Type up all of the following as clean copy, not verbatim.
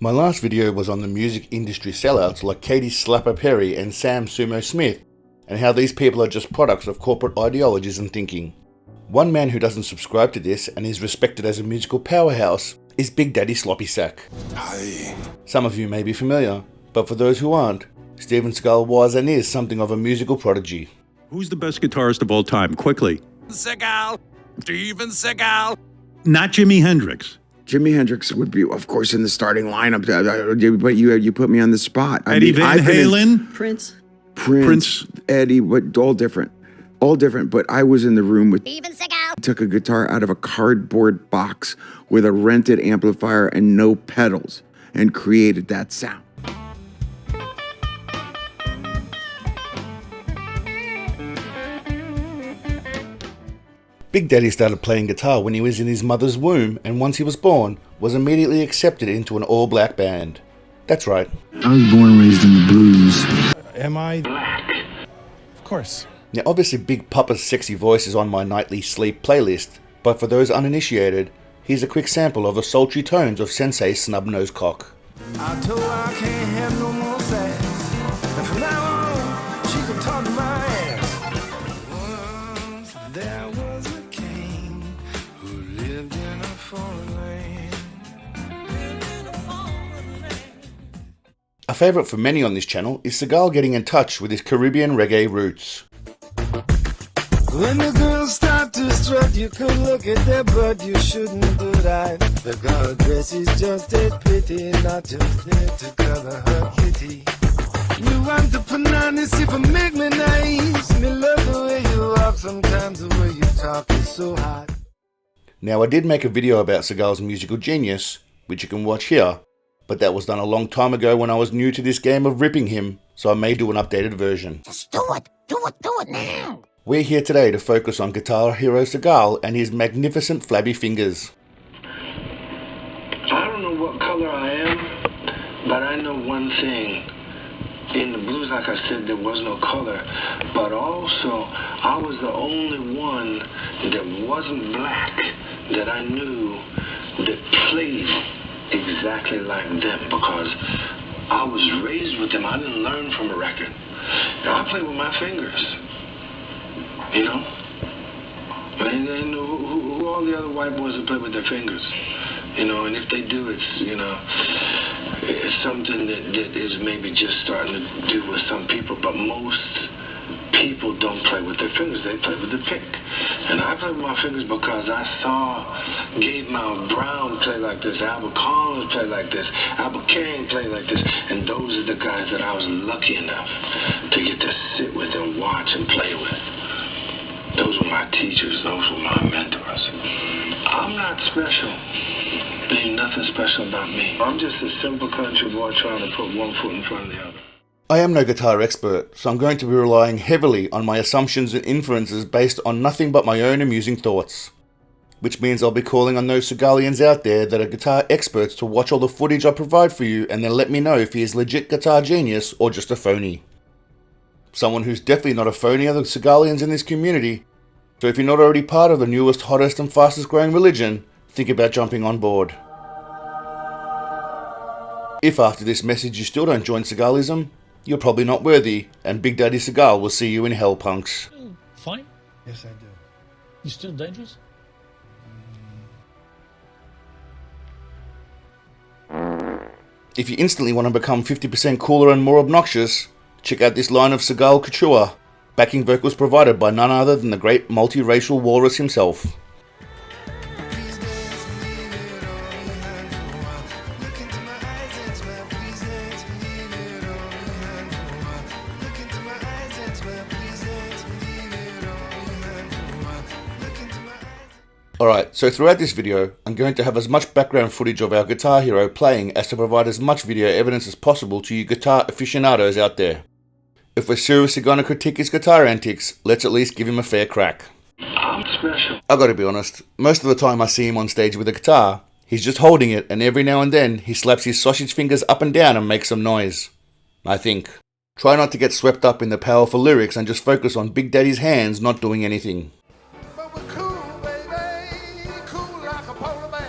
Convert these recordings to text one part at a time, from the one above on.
My last video was on the music industry sellouts like Katie Slapper Perry and Sam Sumo Smith, and how these people are just products of corporate ideologies and thinking. One man who doesn't subscribe to this and is respected as a musical powerhouse is Big Daddy Sloppy Sack. Hi. Some of you may be familiar, but for those who aren't, Steven Seagal was and is something of a musical prodigy. Who's the best guitarist of all time? Quickly. Seagal. Steven Seagal. Not Jimi Hendrix. Jimi Hendrix would be, of course, in the starting lineup, but you put me on the spot. Eddie Van Halen. Prince, Eddie, but all different. But I was in the room with Steven Seagal. Took a guitar out of a cardboard box with a rented amplifier and no pedals and created that sound. Big Daddy started playing guitar when he was in his mother's womb, and once he was born, was immediately accepted into an all-black band. That's right. I was born and raised in the blues. Am I black? Of course. Now obviously Big Papa's sexy voice is on my nightly sleep playlist, but for those uninitiated, here's a quick sample of the sultry tones of Sensei Snub-Nosed Cock. I told her I can't have no more sex, and from now on, she can talk to my ass. Once there was a king who lived in a foreign land. A favourite for many on this channel is Seagal getting in touch with his Caribbean reggae roots. When the girls start to strut, you could look at their butt, you shouldn't do that. The girl dress is just as pretty, not just there to cover her kitty. You want the bananas if I make me nice. Me love the way you walk, sometimes the way you talk is so hot. Now I did make a video about Seagal's musical genius, which you can watch here, but that was done a long time ago when I was new to this game of ripping him, so I may do an updated version. Just do it now. We're here today to focus on guitar hero Seagal and his magnificent flabby fingers. I don't know what color I am, but I know one thing. In the blues, like I said, there was no color, but also I was the only one that wasn't black that I knew that played exactly like them, because I was raised with them. I didn't learn from a record. Now, I played with my fingers. You know? And then who all the other white boys that play with their fingers? You know, and if they do, it's, you know, it's something that is maybe just starting to do with some people, but most people don't play with their fingers, they play with the pick. And I play with my fingers because I saw Gabe Mount Brown play like this, Albert Collins play like this, Albert King play like this, and those are the guys that I was lucky enough to get to sit with and watch and play with. Those were my teachers, those were my mentors. I'm not special. There ain't nothing special about me. I'm just a simple country boy trying to put one foot in front of the other. I am no guitar expert, so I'm going to be relying heavily on my assumptions and inferences based on nothing but my own amusing thoughts. Which means I'll be calling on those Seagalians out there that are guitar experts to watch all the footage I provide for you and then let me know if he is legit guitar genius or just a phony. Someone who's definitely not a phony are the Seagalians in this community, so if you're not already part of the newest, hottest and fastest growing religion, think about jumping on board. If after this message you still don't join Seagalism, you're probably not worthy, and Big Daddy Seagal will see you in hell, punks. Fine? Yes, I do. You still dangerous? If you instantly want to become 50% cooler and more obnoxious, check out this line of Seagal couture, backing vocals provided by none other than the great multiracial walrus himself. Alright, so throughout this video, I'm going to have as much background footage of our guitar hero playing as to provide as much video evidence as possible to you guitar aficionados out there. If we're seriously going to critique his guitar antics, let's at least give him a fair crack. I'm special. I gotta be honest, most of the time I see him on stage with a guitar, he's just holding it and every now and then he slaps his sausage fingers up and down and makes some noise. I think. Try not to get swept up in the powerful lyrics and just focus on Big Daddy's hands not doing anything. But we're cool, baby, cool like a polar bear.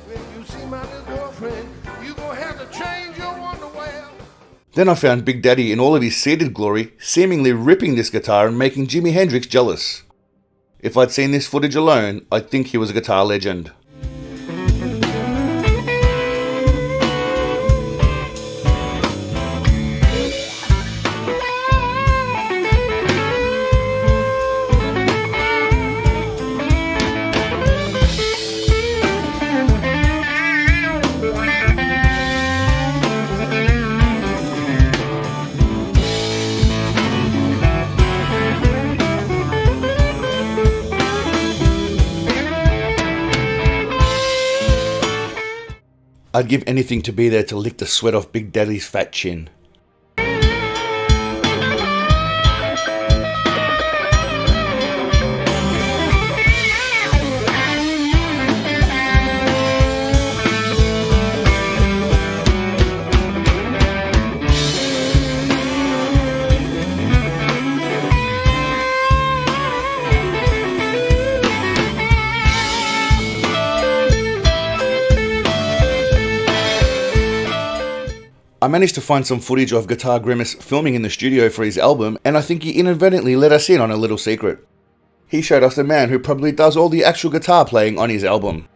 When you see my little girlfriend, you gonna have to change your underwear. Then I found Big Daddy in all of his seated glory, seemingly ripping this guitar and making Jimi Hendrix jealous. If I'd seen this footage alone, I'd think he was a guitar legend. I'd give anything to be there to lick the sweat off Big Daddy's fat chin. I managed to find some footage of Guitar Grimace filming in the studio for his album, and I think he inadvertently let us in on a little secret. He showed us the man who probably does all the actual guitar playing on his album.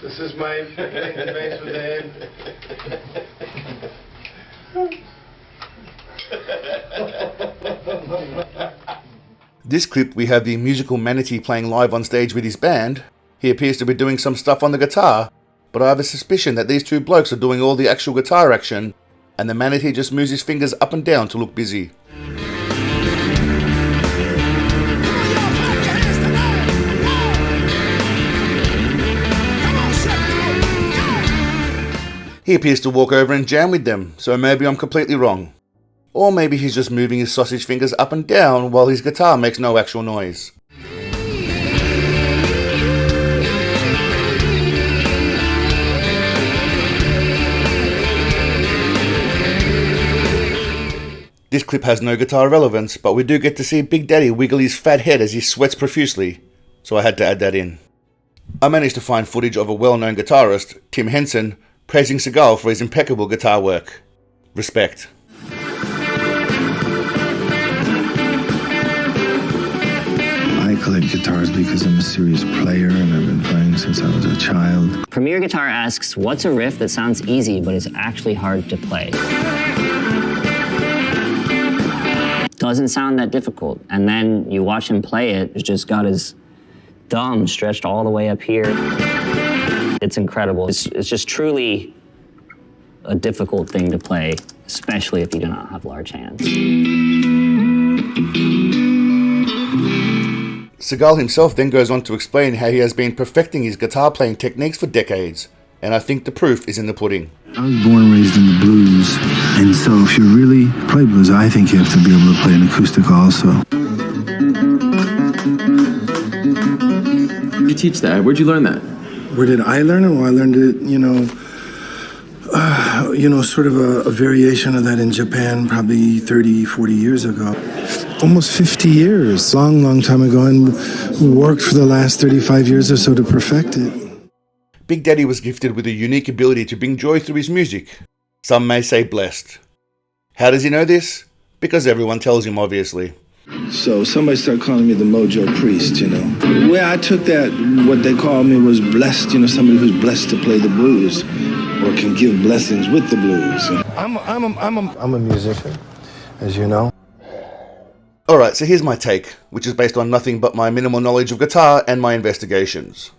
This is my face with the head. This clip we have the musical manatee playing live on stage with his band. He appears to be doing some stuff on the guitar, but I have a suspicion that these two blokes are doing all the actual guitar action, and the manatee just moves his fingers up and down to look busy. He appears to walk over and jam with them, so maybe I'm completely wrong. Or maybe he's just moving his sausage fingers up and down while his guitar makes no actual noise. This clip has no guitar relevance, but we do get to see Big Daddy wiggle his fat head as he sweats profusely, so I had to add that in. I managed to find footage of a well-known guitarist, Tim Henson, praising Seagal for his impeccable guitar work. Respect. I collect guitars because I'm a serious player and I've been playing since I was a child. Premier Guitar asks, what's a riff that sounds easy but is actually hard to play? Doesn't sound that difficult. And then you watch him play it, he's just got his thumb stretched all the way up here. It's incredible. It's just truly a difficult thing to play, especially if you do not have large hands. Seagal himself then goes on to explain how he has been perfecting his guitar playing techniques for decades, and I think the proof is in the pudding. I was born and raised in the blues, and so if you really play blues, I think you have to be able to play an acoustic also. You teach that? Where'd you learn that? Where did I learn it? Well, I learned it, sort of a variation of that in Japan probably 30, 40 years ago. Almost 50 years, long time ago, and worked for the last 35 years or so to perfect it. Big Daddy was gifted with a unique ability to bring joy through his music. Some may say blessed. How does he know this? Because everyone tells him, obviously. So somebody started calling me the Mojo Priest, The way I took that, what they called me was blessed, somebody who's blessed to play the blues or can give blessings with the blues. I'm a musician, as you know. Alright, so here's my take, which is based on nothing but my minimal knowledge of guitar and my investigations.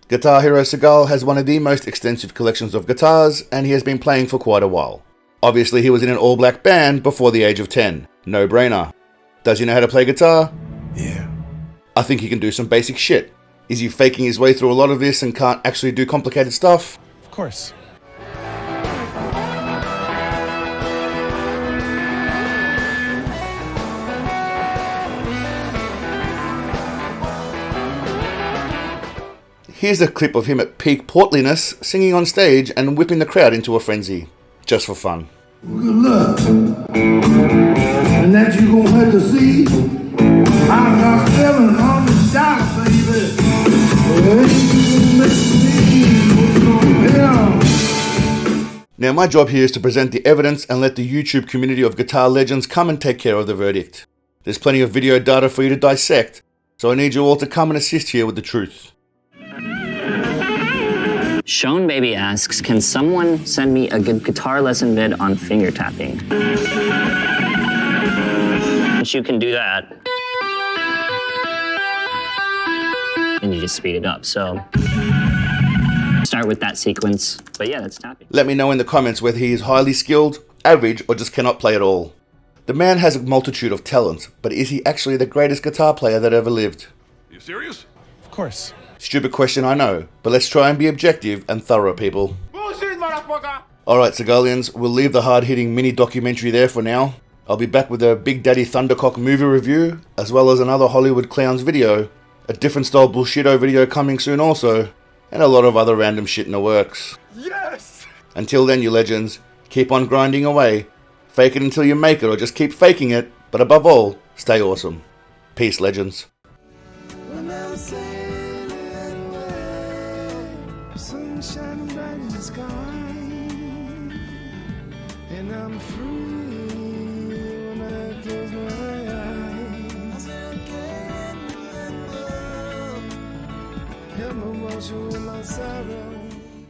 Guitar hero Seagal has one of the most extensive collections of guitars, and he has been playing for quite a while. Obviously, he was in an all-black band before the age of 10. No brainer. Does he know how to play guitar? Yeah. I think he can do some basic shit. Is he faking his way through a lot of this and can't actually do complicated stuff? Of course. Here's a clip of him at peak portliness, singing on stage and whipping the crowd into a frenzy. Just for fun. Good luck. And that you gonna have to see. I'm not selling $100, baby. Now my job here is to present the evidence and let the YouTube community of guitar legends come and take care of the verdict. There's plenty of video data for you to dissect, so I need you all to come and assist here with the truth. Sean Baby asks, can someone send me a good guitar lesson vid on finger tapping? Once you can do that, and you just speed it up. So start with that sequence, but yeah, that's tapping. Let me know in the comments whether he is highly skilled, average, or just cannot play at all. The man has a multitude of talent, but is he actually the greatest guitar player that ever lived? You serious? Of course. Stupid question, I know, but let's try and be objective and thorough, people. Bullshit, motherfucker! Alright, Seagalians, we'll leave the hard-hitting mini-documentary there for now. I'll be back with a Big Daddy Thundercock movie review, as well as another Hollywood Clowns video, a different style bullshito video coming soon also, and a lot of other random shit in the works. Yes! Until then, you legends, keep on grinding away. Fake it until you make it, or just keep faking it, but above all, stay awesome. Peace, legends. When I'm sailing away, sun shining bright in the sky, and I'm free when I close my eyes. Help me wash away my sorrow.